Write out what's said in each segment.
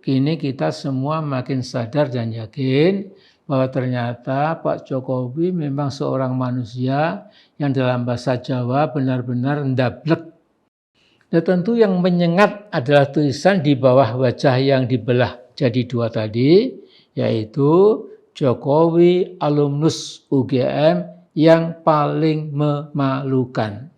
kini kita semua makin sadar dan yakin bahwa ternyata Pak Jokowi memang seorang manusia yang dalam bahasa Jawa benar-benar ndablek. Dan tentu yang menyengat adalah tulisan di bawah wajah yang dibelah jadi dua tadi, yaitu Jokowi alumnus UGM yang paling memalukan.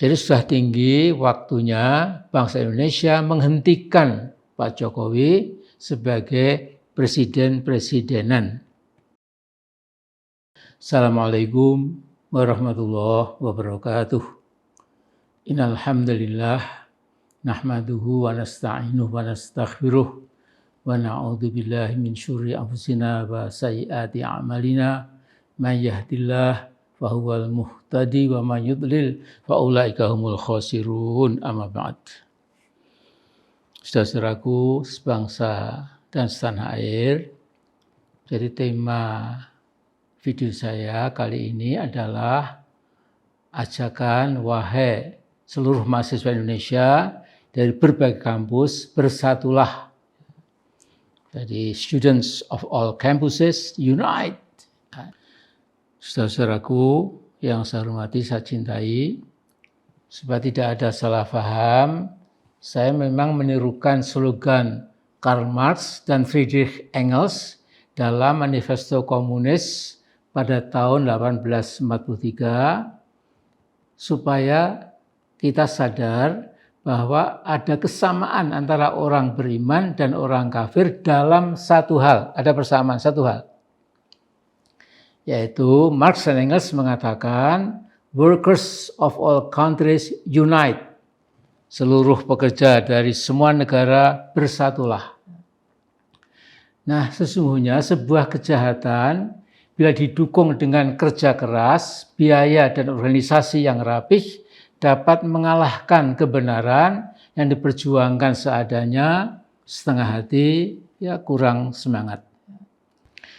Jadi sudah tinggi waktunya bangsa Indonesia menghentikan Pak Jokowi sebagai presiden-presidenan. Assalamualaikum warahmatullahi wabarakatuh. Innal hamdalillah nahmaduhu wa nasta'inuhu wa nastaghfiruh wa na'udzu billahi min syururi anfusina wa sayyiati a'malina may yahdihillahu fahuwal muhtadi wa may yudlil fa ulaika humul khasirun amma ba'd. Saudaraku sebangsa dan setanah air, jadi tema video saya kali ini adalah ajakan wahai seluruh mahasiswa Indonesia dari berbagai kampus, bersatulah. Jadi students of all campuses unite. Saudara-saudaraku yang saya hormati, saya cintai, supaya tidak ada salah paham, saya memang menirukan slogan Karl Marx dan Friedrich Engels dalam Manifesto Komunis pada tahun 1843, supaya kita sadar bahwa ada kesamaan antara orang beriman dan orang kafir dalam satu hal, ada persamaan satu hal. Yaitu Marx dan Engels mengatakan, workers of all countries unite. Seluruh pekerja dari semua negara bersatulah. Nah, sesungguhnya sebuah kejahatan bila didukung dengan kerja keras, biaya dan organisasi yang rapih, dapat mengalahkan kebenaran yang diperjuangkan seadanya, setengah hati, ya kurang semangat.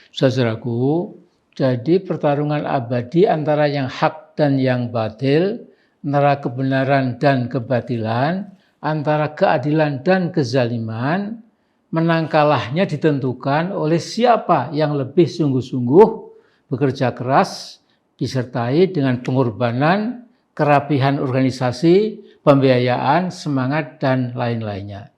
Saudaraku, jadi pertarungan abadi antara yang hak dan yang batil, antara kebenaran dan kebatilan, antara keadilan dan kezaliman, menang kalahnya ditentukan oleh siapa yang lebih sungguh-sungguh bekerja keras, disertai dengan pengorbanan, kerapihan organisasi, pembiayaan, semangat, dan lain-lainnya.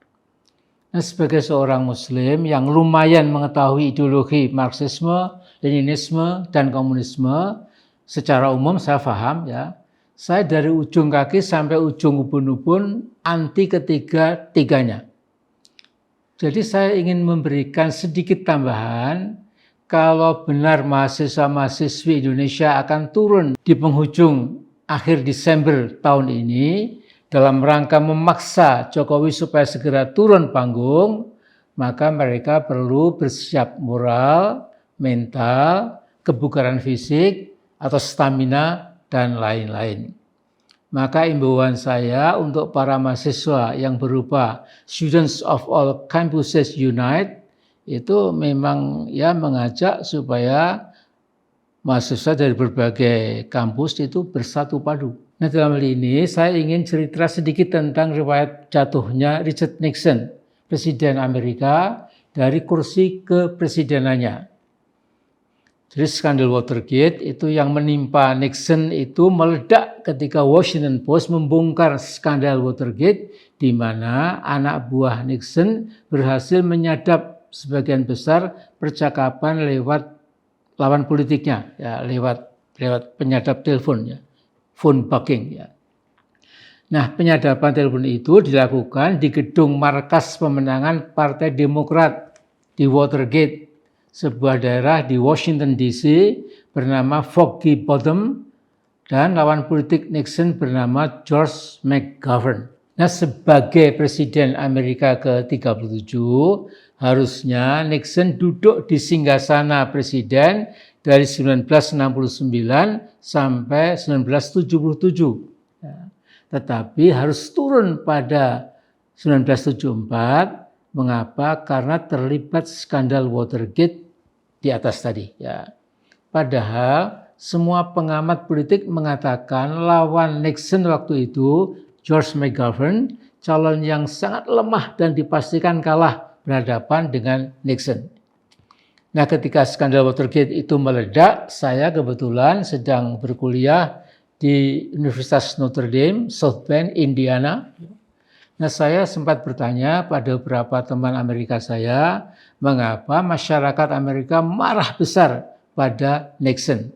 Nah, sebagai seorang Muslim yang lumayan mengetahui ideologi Marxisme, Leninisme, dan Komunisme, secara umum saya paham ya. Saya dari ujung kaki sampai ujung ubun-ubun anti ketiga-tiganya. Jadi saya ingin memberikan sedikit tambahan. Kalau benar mahasiswa-mahasiswi Indonesia akan turun di penghujung akhir Desember tahun ini dalam rangka memaksa Jokowi supaya segera turun panggung, maka mereka perlu bersiap moral, mental, kebugaran fisik, atau stamina, dan lain-lain. Maka imbauan saya untuk para mahasiswa yang berupa Students of all campuses unite, itu memang ya mengajak supaya mahasiswa dari berbagai kampus itu bersatu padu. Nah, dalam hal ini saya ingin cerita sedikit tentang riwayat jatuhnya Richard Nixon, Presiden Amerika, dari kursi kepresidenannya. Jadi skandal Watergate itu yang menimpa Nixon itu meledak ketika Washington Post membongkar skandal Watergate, di mana anak buah Nixon berhasil menyadap sebagian besar percakapan lewat lawan politiknya, ya, lewat penyadap telepon, ya, phone bugging. Ya. Nah, penyadapan telepon itu dilakukan di gedung markas pemenangan Partai Demokrat di Watergate, sebuah daerah di Washington DC bernama Foggy Bottom, dan lawan politik Nixon bernama George McGovern. Nah, sebagai Presiden Amerika ke-37, harusnya Nixon duduk di singgasana presiden dari 1969 sampai 1977. Tetapi harus turun pada 1974. Mengapa? Karena terlibat skandal Watergate di atas tadi. Ya. Padahal semua pengamat politik mengatakan lawan Nixon waktu itu, George McGovern, calon yang sangat lemah dan dipastikan kalah berhadapan dengan Nixon. Nah, ketika skandal Watergate itu meledak, saya kebetulan sedang berkuliah di Universitas Notre Dame, South Bend, Indiana. Nah, saya sempat bertanya pada beberapa teman Amerika saya, mengapa masyarakat Amerika marah besar pada Nixon.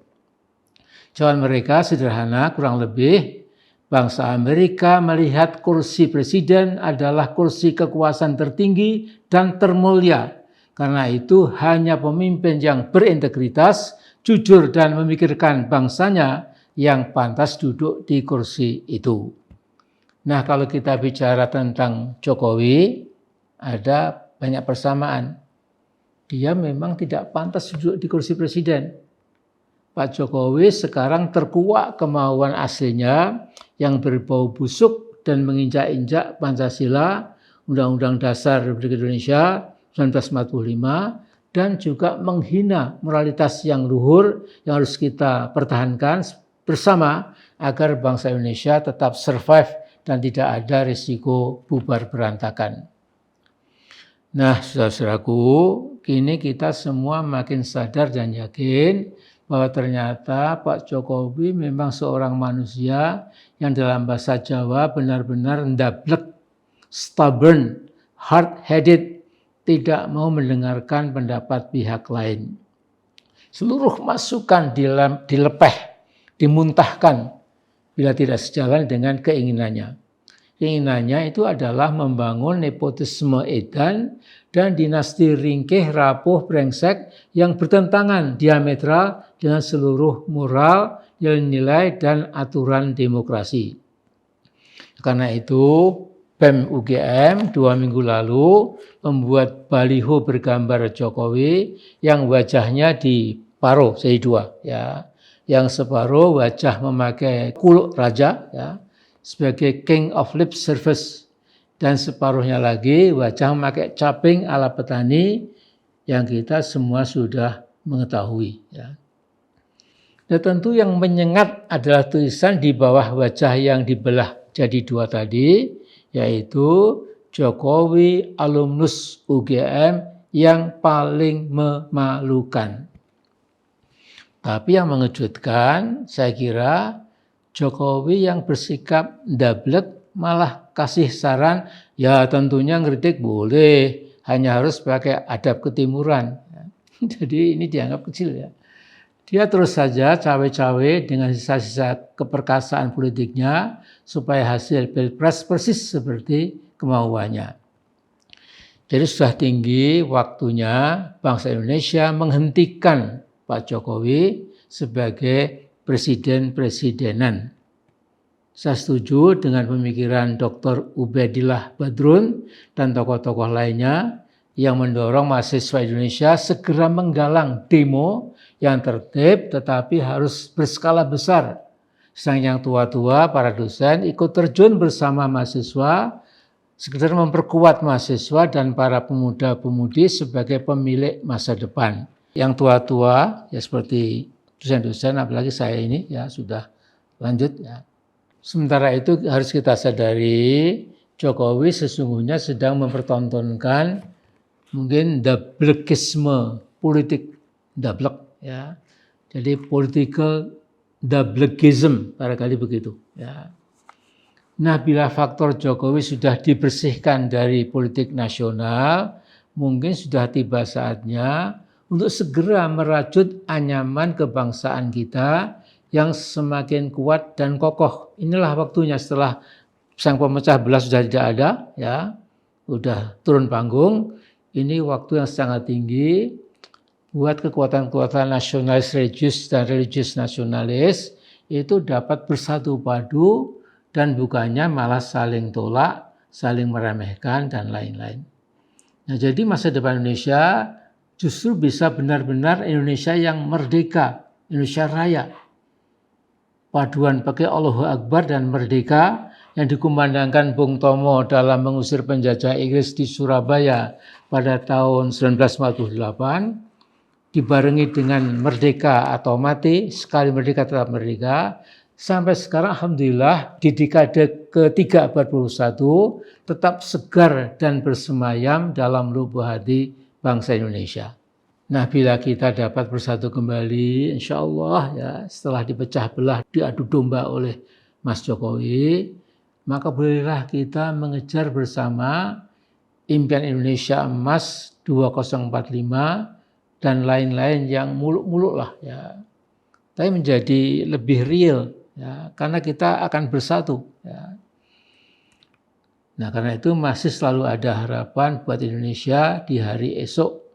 Jawaban mereka sederhana, kurang lebih, bangsa Amerika melihat kursi presiden adalah kursi kekuasaan tertinggi dan termulia. Karena itu hanya pemimpin yang berintegritas, jujur dan memikirkan bangsanya yang pantas duduk di kursi itu. Nah, kalau kita bicara tentang Jokowi, ada banyak persamaan. Dia memang tidak pantas duduk di kursi presiden. Pak Jokowi sekarang terkuak kemauan aslinya yang berbau busuk dan menginjak-injak Pancasila, Undang-Undang Dasar Republik Indonesia 1945, dan juga menghina moralitas yang luhur yang harus kita pertahankan bersama agar bangsa Indonesia tetap survive dan tidak ada risiko bubar berantakan. Nah, saudara-saudaraku, kini kita semua makin sadar dan yakin bahwa ternyata Pak Jokowi memang seorang manusia yang dalam bahasa Jawa benar-benar ndablek, stubborn, hard-headed, tidak mau mendengarkan pendapat pihak lain. Seluruh masukan dilepeh, dimuntahkan bila tidak sejalan dengan keinginannya. Keinginannya itu adalah membangun nepotisme edan dan dinasti ringkih, rapuh, brengsek yang bertentangan diametral dengan seluruh moral, nilai dan aturan demokrasi. Karena itu, BEM UGM 2 minggu lalu membuat baliho bergambar Jokowi yang wajahnya diparuh jadi dua, ya. Yang separuh wajah memakai kuluk raja, ya, sebagai king of lip service, dan separuhnya lagi wajah memakai caping ala petani yang kita semua sudah mengetahui, ya. Dan tentu yang menyengat adalah tulisan di bawah wajah yang dibelah jadi dua tadi, yaitu Jokowi alumnus UGM yang paling memalukan. Tapi yang mengejutkan, saya kira Jokowi yang bersikap ndablek malah kasih saran, ya tentunya ngeritik boleh, hanya harus pakai adab ketimuran. Jadi ini dianggap kecil, ya. Dia terus saja cawe-cawe dengan sisa-sisa keperkasaan politiknya supaya hasil pilpres persis seperti kemauannya. Jadi sudah tinggi waktunya bangsa Indonesia menghentikan Pak Jokowi sebagai presiden-presidenan. Saya setuju dengan pemikiran Dr. Ubedillah Badrun dan tokoh-tokoh lainnya yang mendorong mahasiswa Indonesia segera menggalang demo yang tertib tetapi harus berskala besar. Sedang yang tua-tua, para dosen ikut terjun bersama mahasiswa, sekedar memperkuat mahasiswa dan para pemuda-pemudi sebagai pemilik masa depan. Yang tua-tua, ya seperti dosen-dosen, apalagi saya ini, ya sudah lanjut, ya. Sementara itu harus kita sadari, Jokowi sesungguhnya sedang mempertontonkan mungkin dablekisme politik, dablek, ya. Jadi political dablekism, barangkali begitu, ya. Nah, bila faktor Jokowi sudah dibersihkan dari politik nasional, mungkin sudah tiba saatnya untuk segera merajut anyaman kebangsaan kita yang semakin kuat dan kokoh. Inilah waktunya setelah sang pemecah belah sudah tidak ada, ya, sudah turun panggung. Ini waktu yang sangat tinggi buat kekuatan-kekuatan nasionalis religius dan religius nasionalis itu dapat bersatu padu dan bukannya malah saling tolak, saling meremehkan dan lain-lain. Nah, jadi masa depan Indonesia justru bisa benar-benar Indonesia yang merdeka, Indonesia Raya. Paduan pakai Allahu Akbar dan merdeka yang dikumandangkan Bung Tomo dalam mengusir penjajah Inggris di Surabaya pada tahun 1948, dibarengi dengan merdeka atau mati, sekali merdeka tetap merdeka, sampai sekarang alhamdulillah di dekade ketiga abad 21 tetap segar dan bersemayam dalam lubuk hati bangsa Indonesia. Nah, bila kita dapat bersatu kembali, insya Allah ya, setelah dipecah belah, diadu domba oleh Mas Jokowi, maka bolehlah kita mengejar bersama impian Indonesia Emas 2045 dan lain-lain yang muluk-muluk lah ya. Tapi menjadi lebih real ya, karena kita akan bersatu ya. Nah, karena itu masih selalu ada harapan buat Indonesia di hari esok.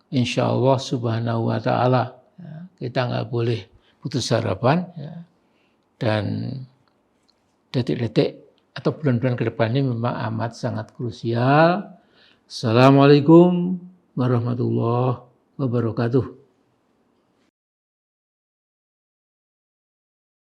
Insya Allah subhanahu wa ta'ala. Ya, kita nggak boleh putus harapan. Ya. Dan detik-detik atau bulan-bulan ke depan ini memang amat sangat krusial. Assalamualaikum warahmatullahi wabarakatuh.